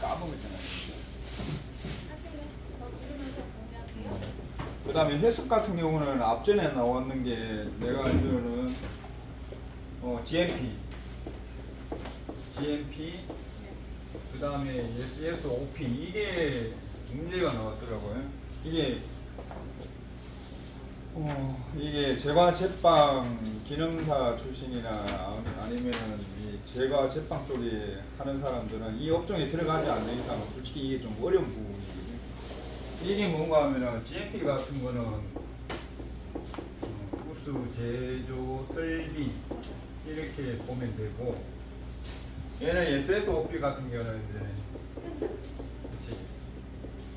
까먹었잖아요. 그 다음에 해석 같은 경우는 앞전에 나왔는 게 내가 알기로는 GMP, 그 다음에 SSOP 이게 문제가 나왔더라고요. 이게 제과 제빵 기능사 출신이나 아니면은 이 제과 제빵 쪽에 하는 사람들은 이 업종에 들어가지 않는 이상은 솔직히 이게 좀 어려운 부분이거든요. 이게 뭔가 하면은 GMP 같은 거는 우수, 제조, 설비 이렇게 보면 되고, 얘는 SSOP 같은 경우는 이제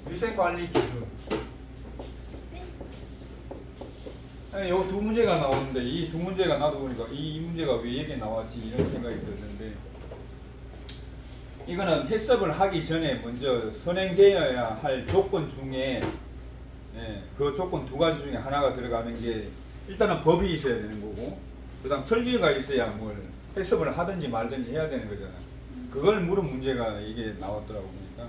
위생관리 기준. 요 두 문제가 나오는데 이 두 문제가 나도 보니까 이 문제가 왜 여기 나왔지 이런 생각이 들었는데, 이거는 해석을 하기 전에 먼저 선행되어야 할 조건 중에 그 조건 두 가지 중에 하나가 들어가는 게 일단은 법이 있어야 되는 거고, 그 다음 설비가 있어야 뭘 해석을 하든지 말든지 해야 되는 거잖아. 그걸 물은 문제가 이게 나왔더라고 보니까.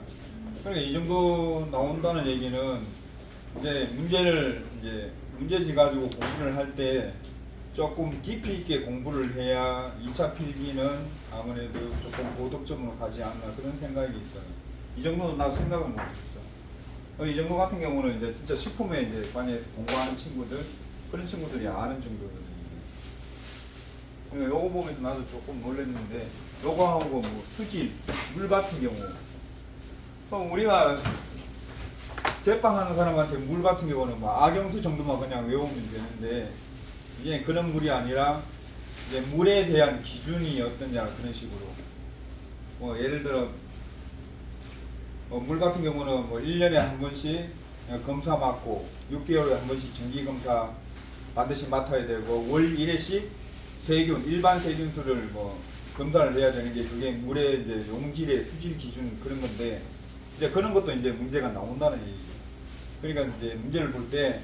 그러니까 이 정도 나온다는 얘기는 이제 문제지 가지고 공부를 할 때 조금 깊이 있게 공부를 해야 2차 필기는 아무래도 조금 고득점으로 가지 않나 그런 생각이 있어요. 이 정도는 나 생각은 못했어. 이 정도 같은 경우는 이제 진짜 식품에 이제 관해 공부하는 친구들, 그런 친구들이 아는 정도거든요. 요거 보면서 나도 조금 놀랐는데, 요거하고 뭐 수질, 물 같은 경우, 우리가 제빵하는 사람한테 물 같은 경우는 뭐 악영수 정도만 그냥 외우면 되는데, 이제 그런 물이 아니라 이제 물에 대한 기준이 어떠냐 그런 식으로. 예를 들어 물 같은 경우는 뭐 1년에 한 번씩 검사 받고 6개월에 한 번씩 정기 검사 반드시 맡아야 되고, 월 1회씩 세균, 일반 세균수를 뭐 검사를 해야 되는 게 그게 물의 이제 용질의 수질 기준 그런 건데, 이제 그런 것도 이제 문제가 나온다는 얘기죠. 그러니까 이제 문제를 볼 때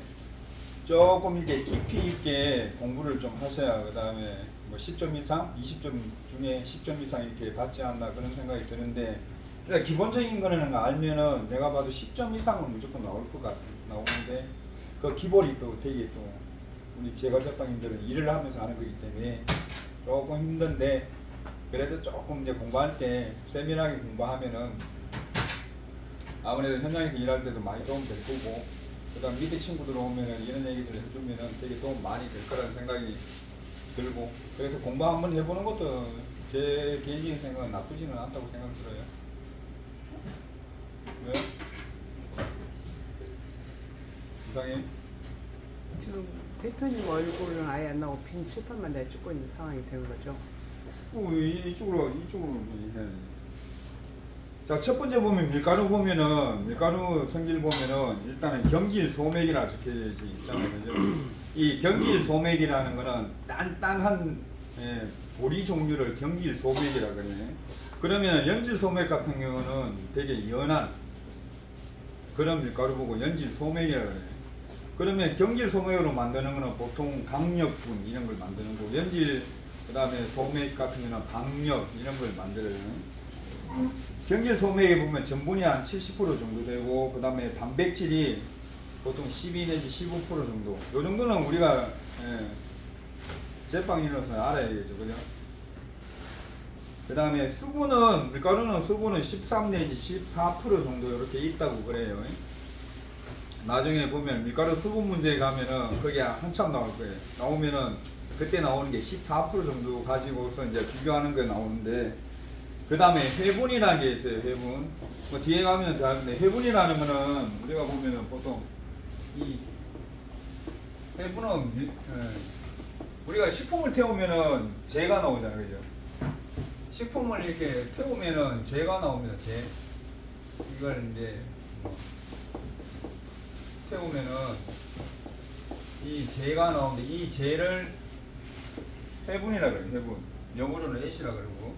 조금 이렇게 깊이 있게 공부를 좀 하셔야, 그 다음에 뭐 10점 이상, 20점 중에 10점 이상 이렇게 받지 않나 그런 생각이 드는데, 그러니까 기본적인 거는 알면은 내가 봐도 10점 이상은 무조건 나올 것 같아. 나오는데 그 기본이 또 되게 또 우리 제과제빵님들은 일을 하면서 하는 거기 때문에 조금 힘든데, 그래도 조금 이제 공부할 때 세밀하게 공부하면은 아무래도 현장에서 일할 때도 많이 도움 될 거고, 그 다음 밑에 친구들 오면은 이런 얘기들 해주면은 되게 도움 많이 될 거라는 생각이 들고, 그래서 공부 한번 해보는 것도 제 개인적인 생각은 나쁘지는 않다고 생각 들어요. 왜? 이상해? 지금 대표님 얼굴은 아예 안 나오고 빈 칠판만 내가 찍고 있는 상황이 된 거죠. 이쪽으로 해. 자, 첫 번째 보면 밀가루 보면은, 밀가루 성질 보면은 일단은 경질 소맥이라 적혀져 있잖아요. 그죠? 이 경질 소맥이라는 거는 단단한 보리 종류를 경질 소맥이라 그래. 그러면 연질 소맥 같은 경우는 되게 연한 그런 밀가루 보고 연질 소맥이라 그래. 그러면 경질 소맥으로 만드는 거는 보통 강력분 이런 걸 만드는 거고, 연질 그 다음에 소맥 같은 경우는 박력 이런 걸 만들어요. 경질 소맥에 보면 전분이 한 70% 정도 되고, 그 다음에 단백질이 보통 12 내지 15% 정도. 요 정도는 우리가 제빵인으로서 알아야겠죠, 그죠? 그 다음에 수분은, 밀가루는 수분은 13 내지 14% 정도 이렇게 있다고 그래요. 나중에 보면 밀가루 수분 문제에 가면은 그게 한참 나올 거예요. 나오면은 그때 나오는 게 14% 정도 가지고서 이제 비교하는 게 나오는데, 그 다음에 회분이라는 게 있어요. 회분. 뭐 뒤에 가면 잘 아는데, 회분이라는 거는 우리가 보면은 보통 이 회분은 우리가 식품을 태우면은 재가 나오잖아요, 그죠? 식품을 이렇게 태우면은 재가 나옵니다. 재. 이걸 이제 태우면은 이 재가 나오는데, 이 재를 회분이라 그래요. 회분. 영어로는 H라 그러고.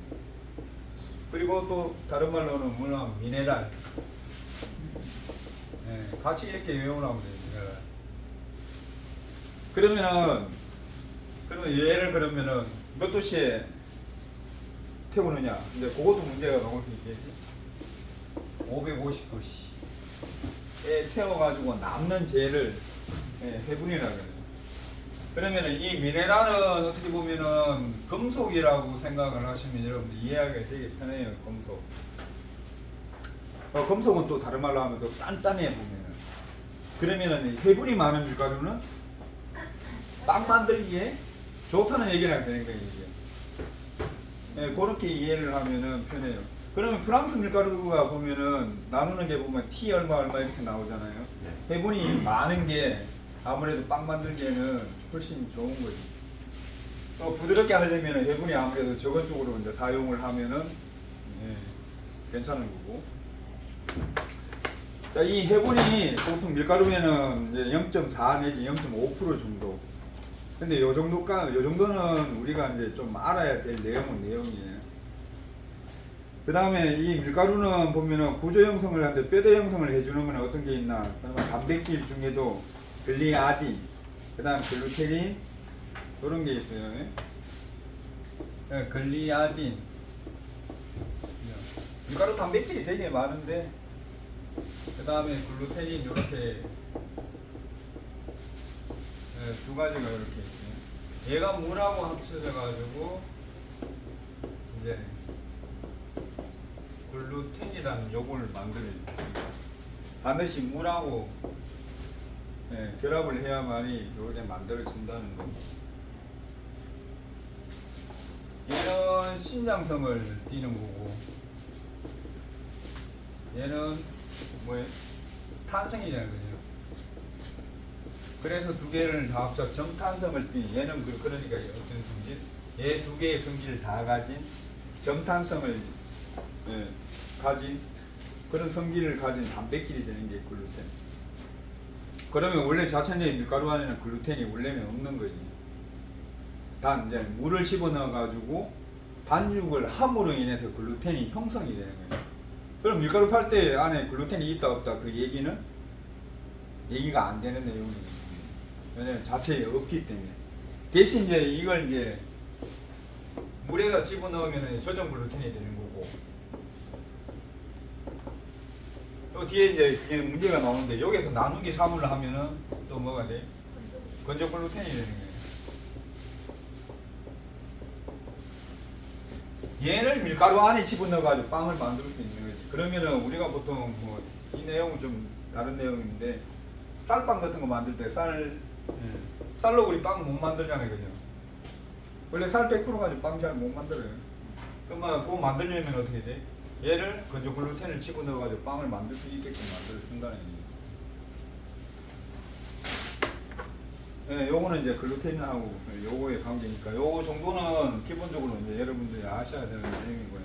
그리고 또 다른 말로는 뭐냐, 미네랄. 같이 이렇게 외우라고 돼요. 미네랄. 그러면 얘를 그러면은 몇 도씨에 태우느냐. 근데 그것도 문제가 나올 수 있겠지. 550도씨에 태워가지고 남는 재를 해분이라고 해요. 그러면 이 미네랄은 어떻게 보면은 금속이라고 생각을 하시면 여러분들 이해하기가 되게 편해요. 금속. 금속은 또 다른 말로 하면 또 단단해 보면은. 그러면은 해분이 많은 밀가루는 빵 만들기에 좋다는 얘기가 되는 거예요. 이게. 그렇게 이해를 하면은 편해요. 그러면 프랑스 밀가루가 보면은 나누는 게 보면 T 얼마 이렇게 나오잖아요. 해분이 많은 게 아무래도 빵 만들기에는 훨씬 좋은 거지. 또 부드럽게 하려면 해분이 아무래도 적은 쪽으로 이제 사용을 하면은 괜찮은 거고. 자, 이 해분이 보통 밀가루에는 이제 0.4 내지 0.5% 정도. 근데 요 정도는 우리가 이제 좀 알아야 될 내용이에요. 그 다음에 이 밀가루는 보면은 구조 형성을 하는데 뼈대 형성을 해주는 건 어떤 게 있나? 그러면 단백질 중에도 글리아딘, 그 다음 글루테린, 그런 게 있어요. 글리아딘. 밀가루 단백질이 되게 많은데, 그 다음에 글루테닌, 이렇게 두 가지가 이렇게 있어요. 얘가 물하고 합쳐져가지고, 이제, 글루텐이라는 요걸 만들어요. 반드시 물하고 결합을 해야만이 요게 만들어진다는 거. 얘는 신장성을 띠는 거고, 얘는 뭐예요? 탄성이라는 거죠. 그래서 두 개를 다 합쳐 정탄성을 띠. 얘는 그러니까 어떤 성질? 얘 두 개의 성질을 다 가진 정탄성을 가진 그런 성질을 가진 단백질이 되는 게 글루텐. 그러면 원래 자체의 밀가루 안에는 글루텐이 원래는 없는 거지. 단 이제 물을 집어넣어 가지고 반죽을 함으로 인해서 글루텐이 형성이 되는 거예요. 그럼 밀가루 팔 때 안에 글루텐이 있다 없다 그 얘기가 안 되는 내용이에요. 왜냐면 자체에 없기 때문에. 대신 이제 이걸 이제 물에다 집어넣으면 저전 글루텐이 되는 거고. 또 뒤에 이제 문제가 나오는데 여기서 나누기 3을 하면은 또 뭐가 돼? 건조 글루텐이 되는 거예요. 얘를 밀가루 안에 집어넣어가지고 빵을 만들 수 있는 거지. 그러면은 우리가 보통 뭐 이 내용은 좀 다른 내용인데 쌀빵 같은 거 만들 때 쌀로 우리 빵 못 만들잖아요, 그죠? 원래 쌀 100% 가지고 빵 잘 못 만들어요. 그러면 그거 만들려면 어떻게 돼? 얘를 건조 글루텐을 집어넣어가지고 빵을 만들 수 있게끔 만들어준다는 얘기예요. 요거는 이제 글루텐하고 요거의 관계니까 요 정도는 기본적으로 이제 여러분들이 아셔야 되는 내용이고요.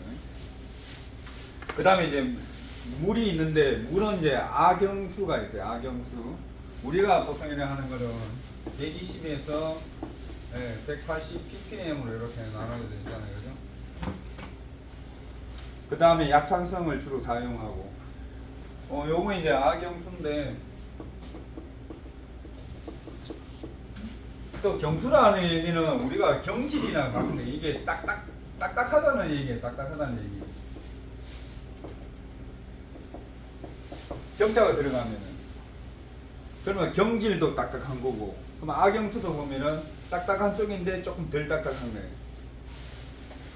그 다음에 이제 물이 있는데 물은 이제 악영수가 있어요. 악영수. 우리가 보통 이렇게 하는 거는 120에서 180 ppm으로 이렇게 나눠져 있잖아요, 그죠? 그 다음에 약산성을 주로 사용하고, 요거 이제 악영수인데, 또 경수라는 얘기는 우리가 경질이나 같은데 이게 딱딱하다는 얘기예요. 딱딱하다는 얘기. 경자가 들어가면은 그러면 경질도 딱딱한 거고, 그럼 악영수도 보면은 딱딱한 쪽인데 조금 덜 딱딱한 거예요.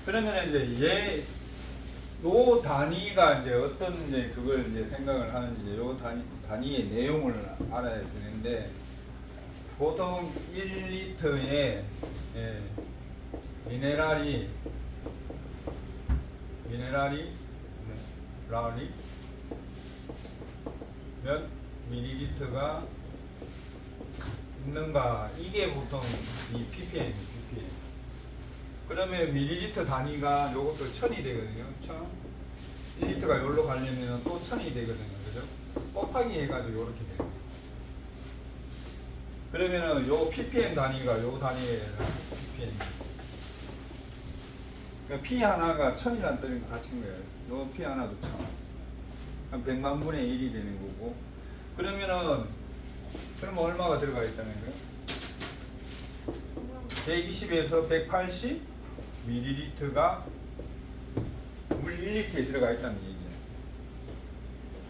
그러면 이제 요 단위가 이제 어떤 이제 그걸 이제 생각을 하는지 요 단위의 내용을 알아야 되는데, 보통 1리터에 미네랄이 몇 밀리리터가 있는가, 이게 보통 이 ppm. 그러면 밀리리터 단위가 요것도 1000이 되거든요. 1000. 1리터가 여기로 가려면 또 1000이 되거든요. 그죠? 곱하기 해가지고 요렇게 돼요. 그러면은 요 ppm 단위가 요 단위에 ppm. 그러니까 p 하나가 1000이라는 뜻이 같은 거예요. 요 p 하나도 1000. 한 100만 분의 1이 되는 거고. 그러면은 그럼 얼마가 들어가 있다는 거예요? 120에서 180 ml가 물 1리터에 들어가 있다는 얘기예요.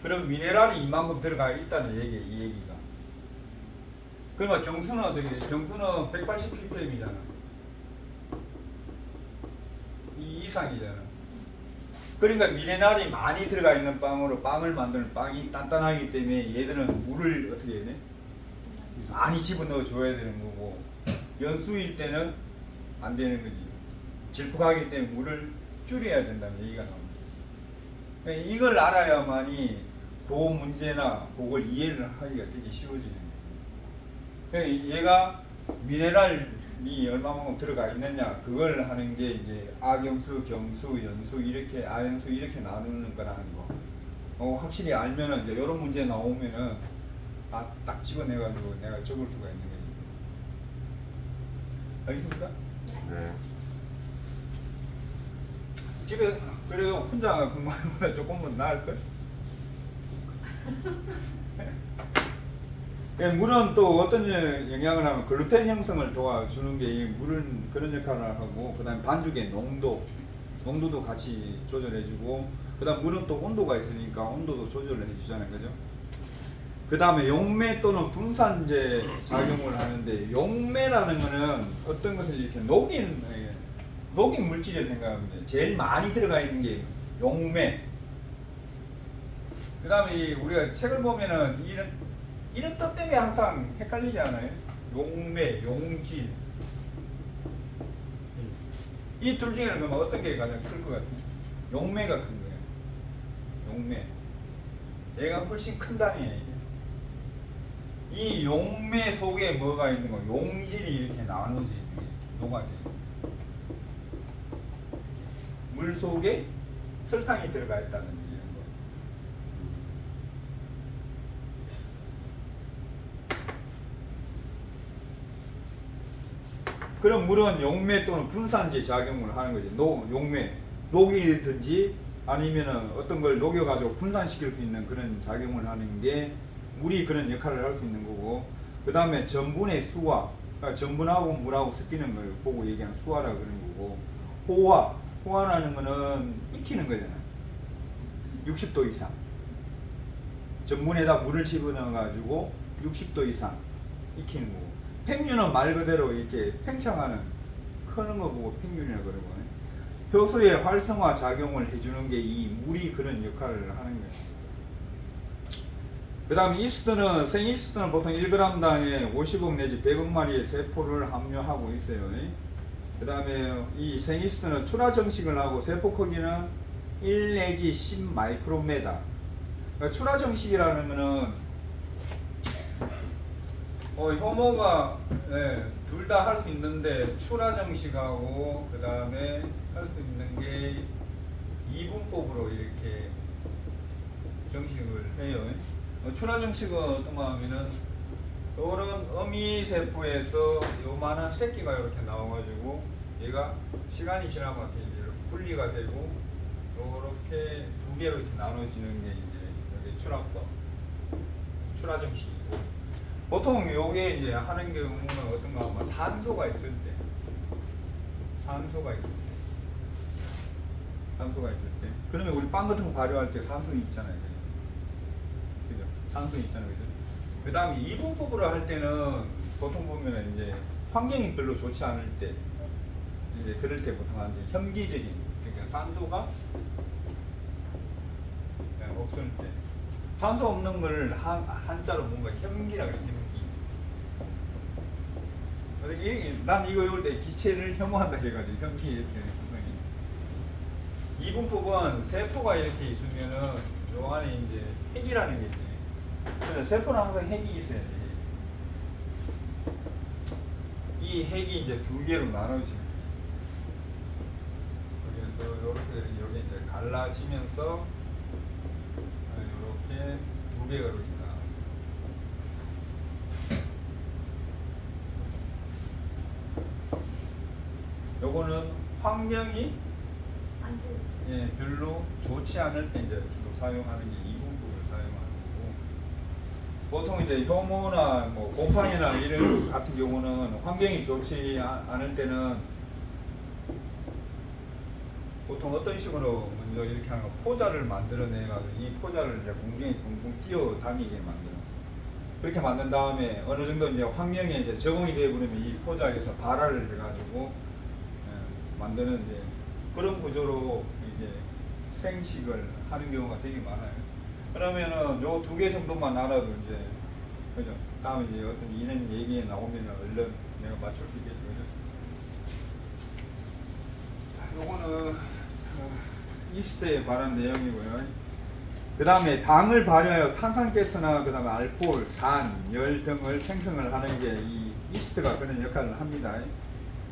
그럼 미네랄이 이만큼 들어가 있다는 얘기, 이 얘기가. 그러면 경수는 어떻게 돼? 경수는 180ppm이잖아. 이 이상이잖아. 그러니까 미네랄이 많이 들어가 있는 빵으로 빵을 만드는 빵이 단단하기 때문에 얘들은 물을 어떻게 해야 돼? 많이 집어넣어 줘야 되는 거고, 연수일 때는 안 되는 거지. 질퍽하기 때문에 물을 줄여야 된다는 얘기가 나옵니다. 그러니까 이걸 알아야만이 그 문제나 그걸 이해를 하기가 되게 쉬워지는 거예요. 그러니까 얘가 미네랄이 얼마만큼 들어가 있느냐, 그걸 하는 게 이제 악영수, 경수, 연수 이렇게 아연수 이렇게 나누는 거라는 거. 확실히 알면은 이제 이런 문제 나오면은 딱 집어내가지고 내가 적을 수가 있는 거지. 알겠습니까? 네. 집에 그래요. 혼자 근무하는 것보다 조금은 나을걸? 물은 또 어떤 영향을 하면 글루텐 형성을 도와주는 게 물은 그런 역할을 하고, 그 다음에 반죽의 농도도 같이 조절해주고, 그 다음 물은 또 온도가 있으니까 온도도 조절을 해주잖아요. 그죠? 그 다음에 용매 또는 분산제 작용을 하는데, 용매라는 거는 어떤 것을 이렇게 녹인 물질을 생각하면 돼요. 제일 많이 들어가 있는 게 용매. 그 다음에 우리가 책을 보면은 이런 뜻 때문에 항상 헷갈리지 않아요? 용매, 용질. 이 둘 중에는 그러면 어떤 게 가장 클 것 같아요? 용매가 큰 거예요. 용매. 얘가 훨씬 큰다는 얘기예요. 이 용매 속에 뭐가 있는 거? 용질이 이렇게 나누지, 녹아지. 물 속에 설탕이 들어가 있다는 얘기예요. 그럼 물은 용매 또는 분산제 작용을 하는 거지. 용매, 녹이든지 아니면은 어떤 걸 녹여가지고 분산시킬 수 있는 그런 작용을 하는 게 물이 그런 역할을 할 수 있는 거고, 그 다음에 전분의 수화, 그러니까 전분하고 물하고 섞이는 걸 보고 얘기하는 수화라 그러는 거고, 호화라는 거는 익히는 거잖아요. 60도 이상. 전분에다 물을 집어넣어가지고 60도 이상 익히는 거고, 팽류는 말 그대로 이렇게 팽창하는, 크는 거 보고 팽류라고 그러고, 효소의 활성화 작용을 해주는 게 이 물이 그런 역할을 하는 거예요. 그 다음에 이스트는, 생이스트는 보통 1g당에 50억 내지 100억 마리의 세포를 함유하고 있어요. 그 다음에 이 생이스트는 출하 정식을 하고 세포 크기는 1 내지 10 마이크로메다. 그러니까 출하 정식이라는 거는 효모가 둘 다 할 수 있는데, 출하 정식하고 그 다음에 할 수 있는 게 이분법으로 이렇게 정식을 해요. 출하 정식은 어떤가 하면은 요런 어미세포에서 요만한 새끼가 이렇게 나와가지고 얘가 시간이 지나면 이제 분리가 되고 요렇게 두 개로 이렇게 나눠지는 게 이제 여기 출하법, 출하 정식이고, 보통 요게 이제 하는 경우는 어떤가 하면 산소가 있을 때, 그러면 우리 빵 같은 거 발효할 때 산소 있잖아요. 그죠? 산소 있잖아요. 그죠? 그 다음에 이분법으로 할 때는 보통 보면은 이제 환경이 별로 좋지 않을 때, 이제 그럴 때 보통 하는데, 현기적인, 그러니까 산소가 없을 때, 산소 없는 걸 한자로 뭔가 현기라고 해요. 현기. 난 이거 외울 때 기체를 혐오한다 해가지고 현기 이렇게 구성이. 이분법은 세포가 이렇게 있으면은 요 안에 이제 핵이라는 게 있어요. 그래서 세포는 항상 핵이 있어야 돼. 이 핵이 이제 두 개로 나눠지는 거예요. 그래서 이렇게 여기 이제 갈라지면서 이렇게 두 개가 이렇게 나눠. 요거는 환경이 별로 좋지 않을 때 이제 주로 사용하는 게 이분법을 사용하는 거고, 보통 이제 효모나 뭐 곰팡이나 이런 같은 경우는 환경이 좋지 않을 때는 보통 어떤 식으로 먼저 이렇게 하는 거 포자를 만들어내가지고 이 포자를 이제 공중에 붕붕 뛰어 다니게 만들어. 그렇게 만든 다음에 어느 정도 이제 환경에 이제 적응이 되어 버리면 이 포자에서 발화를 해가지고 만드는 이제 그런 구조로 이제 생식을 하는 경우가 되게 많아요. 그러면은 요 두 개 정도만 알아도 이제 그죠? 다음에 이제 어떤 이런 얘기에 나오면 얼른 내가 맞출 수 있겠죠, 그죠? 자, 요거는 이스트에 관한 내용이고요. 그 다음에 당을 발효하여 탄산가스나 그 다음에 알코올, 산, 열 등을 생성을 하는 게 이 이스트가 그런 역할을 합니다.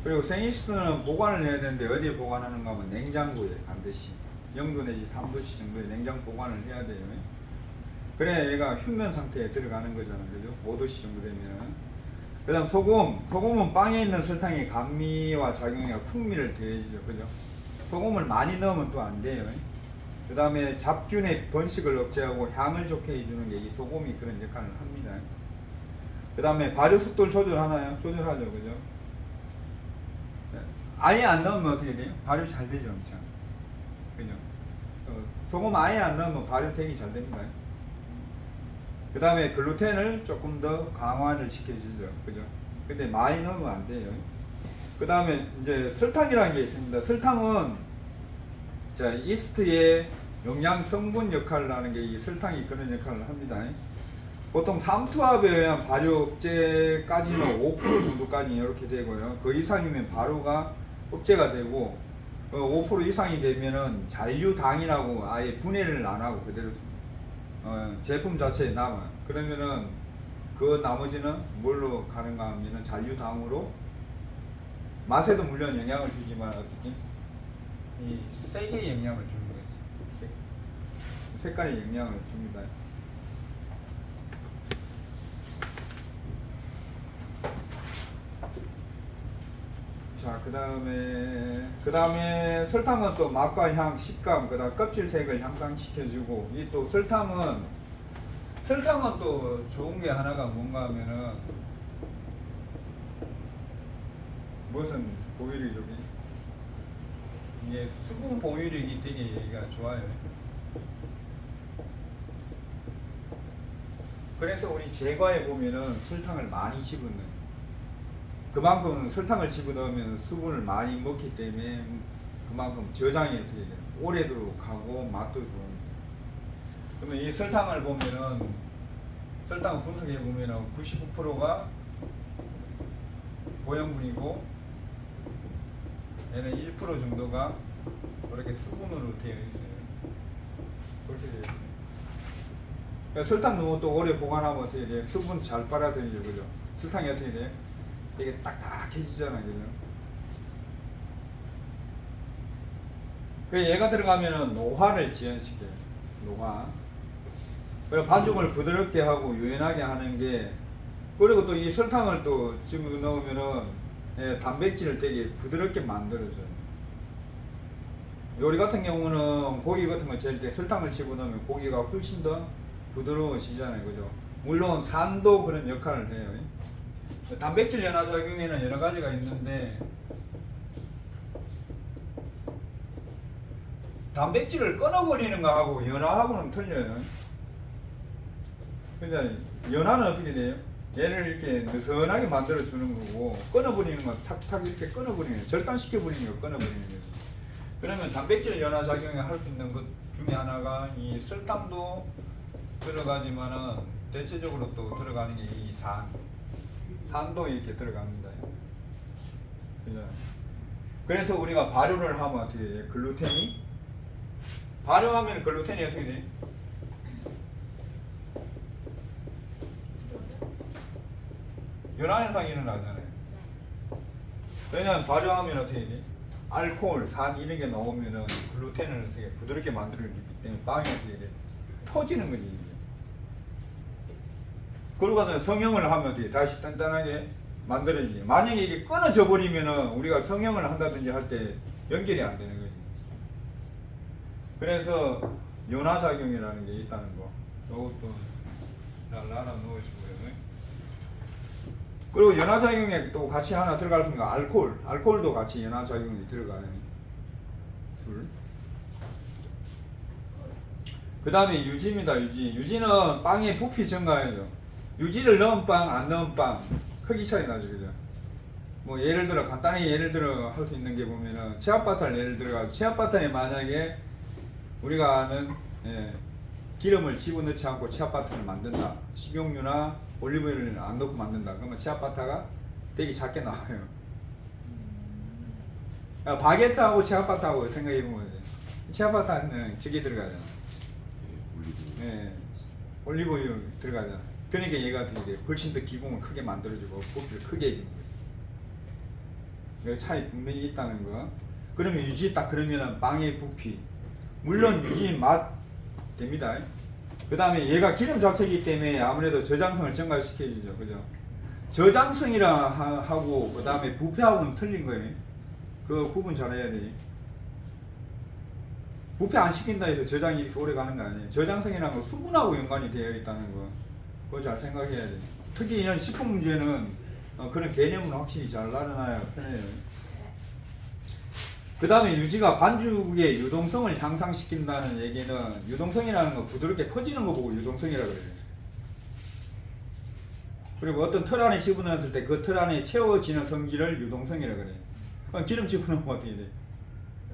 그리고 생이스트는 보관을 해야 되는데 어디에 보관하는가 하면 냉장고에 반드시 0도 내지 3도씨 정도의 냉장 보관을 해야 돼요. 그래야 얘가 휴면 상태에 들어가는 거잖아요. 그죠? 5도씨 정도 되면. 그 다음 소금. 소금은 빵에 있는 설탕의 감미와 작용해 풍미를 더해주죠. 그죠? 소금을 많이 넣으면 또 안 돼요. 그 다음에 잡균의 번식을 억제하고 향을 좋게 해주는 게 이 소금이 그런 역할을 합니다. 그 다음에 발효 속도를 조절하나요? 조절하죠. 그죠? 아예 안 넣으면 어떻게 돼요? 발효 잘 되죠. 엄청. 그죠? 소금 아예 안 넣으면 발효 되게 잘 됩니다. 그 다음에 글루텐을 조금 더 강화를 시켜주죠. 그죠? 근데 많이 넣으면 안 돼요. 그 다음에 이제 설탕이라는 게 있습니다. 설탕은 자, 이스트의 영양 성분 역할을 하는 게 이 설탕이 그런 역할을 합니다. 보통 삼투압에 의한 발효 억제까지는 5% 정도까지 이렇게 되고요. 그 이상이면 발효가 억제가 되고 5% 이상이 되면은 잔류당이라고 아예 분해를 안 하고 그대로 제품 자체에 남아요. 그러면은 그 나머지는 뭘로 가는가 하면은 잔류당으로 맛에도 물론 영향을 주지만 어떻게 이 색에 영향을 주는 거지. 색깔에 영향을 줍니다. 자, 그 다음에 설탕은 또 맛과 향, 식감, 그 다음 껍질색을 향상시켜주고, 이 또 설탕은 또 좋은 게 하나가 뭔가 하면은, 무슨 보유력이 저기? 이게 수분 보유력이 되게 얘기가 좋아요. 그래서 우리 제과에 보면은 설탕을 많이 집어넣어요. 그만큼 설탕을 집어넣으면 수분을 많이 먹기 때문에 그만큼 저장이 어떻게 돼요? 오래도록 하고 맛도 좋습니다. 그러면 이 설탕을 보면은 설탕을 분석해 보면은 99%가 고형분이고 얘는 1% 정도가 이렇게 수분으로 되어 있어요. 그렇게 되어 있어요. 그러니까 설탕 너무 또 오래 보관하면 어떻게 돼요? 수분 잘 빨아들이죠, 그죠? 설탕이 어떻게 돼요? 되게 딱딱해지잖아요, 그죠? 그래서 얘가 들어가면은 노화를 지연시켜요. 노화. 그리고 반죽을 부드럽게 하고 유연하게 하는 게, 그리고 또 이 설탕을 또 집어넣으면은 단백질을 되게 부드럽게 만들어줘요. 요리 같은 경우는 고기 같은 거 재울 때 설탕을 집어넣으면 고기가 훨씬 더 부드러워지잖아요, 그죠? 물론 산도 그런 역할을 해요. 단백질 연화 작용에는 여러 가지가 있는데 단백질을 끊어버리는 거하고 연화하고는 틀려요. 그러니까 연화는 어떻게 돼요? 얘를 이렇게 느슨하게 만들어 주는 거고, 끊어버리는 건 탁탁 이렇게 끊어버리는 거예요. 절단시켜버리는 거, 끊어버리는 거예요. 그러면 단백질 연화 작용에 할 수 있는 것 중에 하나가 이 설탕도 들어가지만은 대체적으로 또 들어가는 게 이 산도 이렇게 들어갑니다. 그죠? 그래서 우리가 발효를 하면 어떻게 돼요? 글루텐이 발효하면 글루텐이 어떻게 돼요? 연화 현상이 일어나잖아요. 왜냐하면 발효하면 어떻게 돼? 알코올, 산 이런 게 나오면은 글루텐을 되게 부드럽게 만들어주기 때문에 빵이 어떻게 돼? 터지는 거지. 이게. 그러고 나서 성형을 하면 어떻게 다시 단단하게 만들어지지. 만약에 이게 끊어져 버리면은 우리가 성형을 한다든지 할 때 연결이 안 되는 거지. 그래서 연화작용이라는 게 있다는 거. 저것도 잘 알아 놓으시고요. 그리고 연화작용에 또 같이 하나 들어갈 수 있는 거 알코올도 같이 연화작용이 들어가요. 둘. 그 다음에 유지입니다. 유지는 빵의 부피 증가예요. 유지를 넣은 빵, 안 넣은 빵 크기 차이 나죠, 그죠? 뭐 예를 들어 간단히 예를 들어 할 수 있는 게 보면은 체압바타를 예를 들어 체압바타에 만약에 우리가 아는 기름을 집어넣지 않고 체압바타를 만든다. 식용유나 올리브유를 안 넣고 만든다. 그러면 체압바타가 되게 작게 나와요. 바게트하고 체압바타하고 생각해 보면 체압바타는 저게 들어가잖아. 올리브유 들어가잖아. 그러니까 얘가 어떻게 돼? 훨씬 더 기공을 크게 만들어주고 부피를 크게 해주는 거지. 여기 차이 분명히 있다는 거. 그러면 유지 딱 그러면은 빵의 부피. 물론 유지 맛 됩니다. 그 다음에 얘가 기름 자체이기 때문에 아무래도 저장성을 증가시켜주죠. 그죠? 저장성이랑 하고 그 다음에 부피하고는 틀린 거예요. 그 구분 잘해야 돼. 부패 안 시킨다 해서 저장이 이렇게 오래 가는 거 아니에요. 저장성이라는 건 수분하고 연관이 되어 있다는 거. 그거 잘 생각해야 돼. 특히 이런 식품 문제는 그런 개념은 확실히 잘 나눠놔야 편해요. 그 다음에 유지가 반죽의 유동성을 향상시킨다는 얘기는 유동성이라는 건 부드럽게 퍼지는 거 보고 유동성이라고 그래요. 그리고 어떤 틀 안에 집어넣었을 때 그 틀 안에 채워지는 성질을 유동성이라고 그래요. 기름 집어넣으면 어떻게 돼?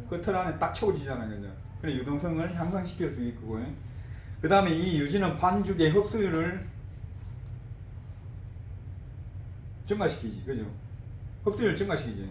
그 틀 안에 딱 채워지잖아요. 그죠? 그래 유동성을 향상시킬 수 있고, 그 다음에 이 유지는 반죽의 흡수율을 증가시키지, 그죠? 흡수율을 증가시키지.